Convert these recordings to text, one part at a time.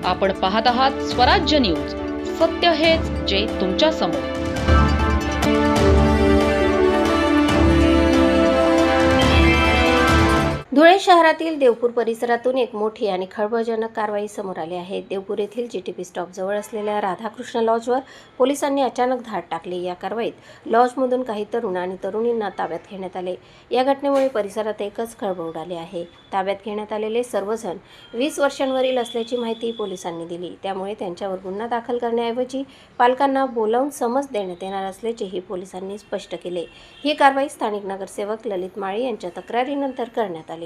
आपण पाहत आहात स्वराज्य न्यूज. सत्य हेच जे तुमच्या समोर. धुळे शहरातील देवपूर परिसरातून एक मोठी आणि खळबळजनक कारवाई समोर आली आहे. देवपूर येथील जीटीपी स्टॉप जवळ असलेल्या राधाकृष्ण लॉजवर पोलिसांनी अचानक धाड टाकली. या कारवाईत लॉजमधून काही तरुण आणि तरुणींना ताब्यात घेण्यात आले. या घटनेमुळे परिसरात एकच खळबळ उडाली आहे. ताब्यात घेण्यात आलेले सर्वजण 20 वर्षांवरील असल्याची माहिती पोलिसांनी दिली. त्यामुळे त्यांच्यावर गुन्हा दाखल करण्याऐवजी पालकांना बोलावून समज देण्यात येणार असल्याचेही पोलिसांनी स्पष्ट केले. ही कारवाई स्थानिक नगरसेवक ललित माळी यांच्या तक्रारीनंतर करण्यात आली.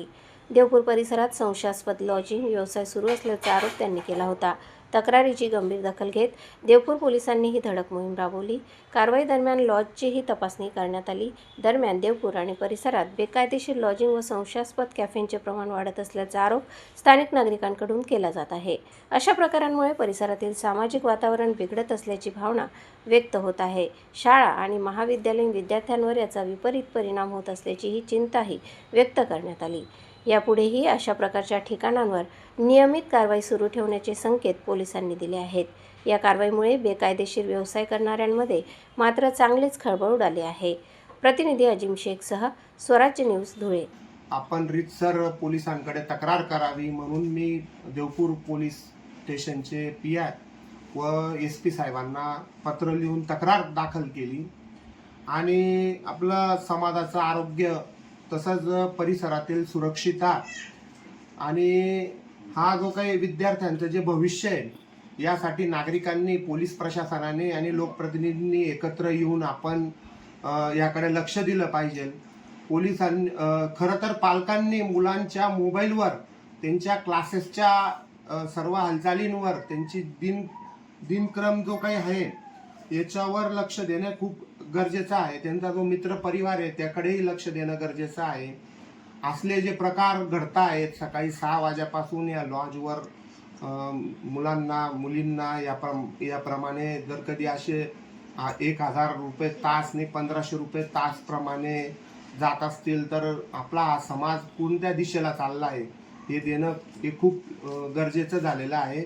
देवपूर परिसरात संशयास्पद लॉजिंग व्यवसाय सुरू असल्याचा आरोप त्यांनी केला होता. तक्रारीची गंभीर दखल घेत देवपूर पोलिसांनी ही धडक मोहीम राबवली. कारवाई दरम्यान लॉजचीही तपासणी करण्यात आली. दरम्यान देवपूर आणि परिसरात बेकायदेशीर लॉजिंग व संशयास्पद कॅफेंचे प्रमाण वाढत असल्याचा आरोप स्थानिक नागरिकांकडून केला जात आहे. अशा प्रकारांमुळे परिसरातील सामाजिक वातावरण बिघडत असल्याची भावना व्यक्त होत आहे. शाळा आणि महाविद्यालयीन विद्यार्थ्यांवर याचा विपरीत परिणाम होत असल्याची चिंताही व्यक्त करण्यात आली. यापुढेही अशा प्रकारच्या ठिकाणांवर नियमित कारवाई सुरू ठेवण्याचे संकेत पोलिसांनी दिले आहेत. या कारवाईमुळे बेकायदेशीर व्यवसाय करणाऱ्यांमध्ये मात्र चांगलीच खळबळ उडाली आहे. प्रतिनिधी अजिम शेखसह स्वराज्य न्यूज धुळे. आपण रीतसर पोलिसांकडे तक्रार करावी म्हणून मी देवपूर पोलीस स्टेशनचे PI व SP साहेबांना पत्र लिहून तक्रार दाखल केली आणि आपलं समाजाचं आरोग्य तसंच परिसरातील सुरक्षितता आणि हा जो काही विद्यार्थ्यांचं जे भविष्य आहे यासाठी नागरिकांनी, पोलीस प्रशासनाने आणि लोकप्रतिनिधींनी एकत्र येऊन आपण याकडे लक्ष दिलं पाहिजे. पोलिसांनी खरं तर पालकांनी मुलांच्या मोबाईलवर त्यांच्या क्लासेसच्या सर्व हालचालींवर त्यांची दिनक्रम जो काही आहे याच्यावर लक्ष देणं खूप गरजेचं आहे. त्यांचा जो मित्र परिवार आहे त्याकडेही लक्ष देणं गरजेचं आहे. असले जे प्रकार घडत आहेत सकाळी 6 वाजेपासून या लॉजवर मुलांना मुलींना याप्रमाणे जर कधी असे 1000 रुपये तास ने 1500 रुपये तास प्रमाणे जात असतील तर आपला हा समाज कोणत्या दिशेला चालला आहे हे देणं हे खूप गरजेचं झालेलं आहे.